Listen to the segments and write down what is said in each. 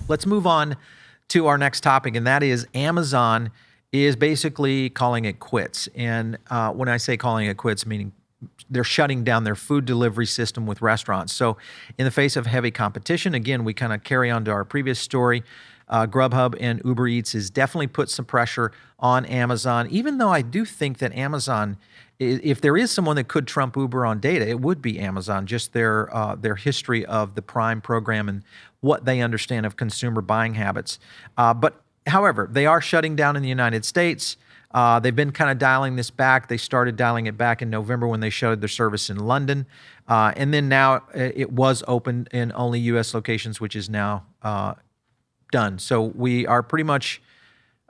let's move on to our next topic, and that is Amazon is basically calling it quits. And when I say calling it quits, meaning they're shutting down their food delivery system with restaurants. So in the face of heavy competition, again, we kind of carry on to our previous story. Grubhub and Uber Eats has definitely put some pressure on Amazon, even though I do think that Amazon, if there is someone that could trump Uber on data, it would be Amazon, just their history of the Prime program and what they understand of consumer buying habits. But however, they are shutting down in the United States. They've been kind of dialing this back. They started dialing it back in November when they shuttered their service in London. And then now it was open in only U.S. locations, which is now done. So we are pretty much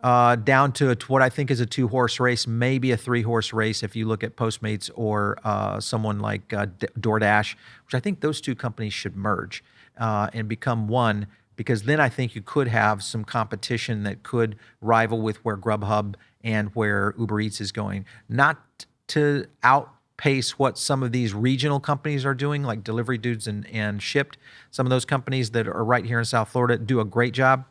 down to what I think is a 2-horse race, maybe a 3-horse race if you look at Postmates or someone like DoorDash, which I think those two companies should merge and become one, because then I think you could have some competition that could rival with where Grubhub and where Uber Eats is going. Not to outpace what some of these regional companies are doing, like Delivery Dudes and Shipt. Some of those companies that are right here in South Florida do a great job.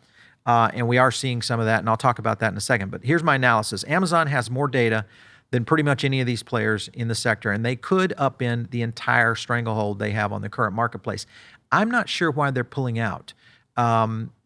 And we are seeing some of that, and I'll talk about that in a second. But here's my analysis. Amazon has more data than pretty much any of these players in the sector, and they could upend the entire stranglehold they have on the current marketplace. I'm not sure why they're pulling out.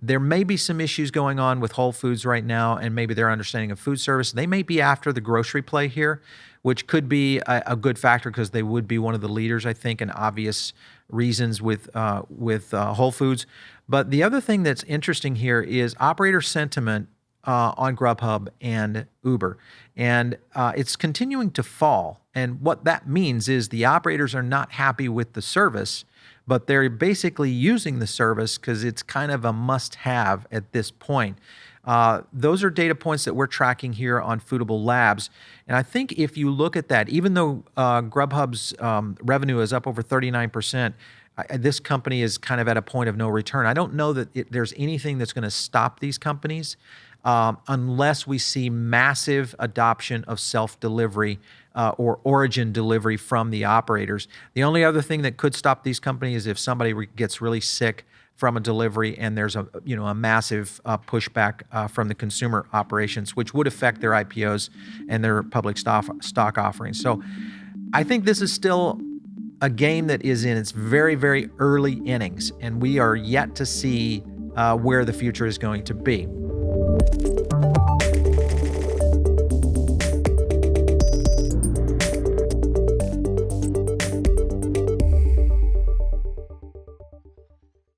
There may be some issues going on with Whole Foods right now and maybe their understanding of food service. They may be after the grocery play here, which could be a good factor because they would be one of the leaders, I think, in obvious reasons with Whole Foods. But the other thing that's interesting here is operator sentiment on Grubhub and Uber. And it's continuing to fall. And what that means is the operators are not happy with the service, but they're basically using the service because it's kind of a must-have at this point. Those are data points that we're tracking here on Foodable Labs. And I think if you look at that, even though Grubhub's revenue is up over 39%, this company is kind of at a point of no return. I don't know that there's anything that's going to stop these companies unless we see massive adoption of self-delivery or origin delivery from the operators. The only other thing that could stop these companies is if somebody gets really sick from a delivery and there's a massive pushback from the consumer operations, which would affect their IPOs and their public stock offerings. So I think this is still a game that is in its very, very early innings, and we are yet to see where the future is going to be.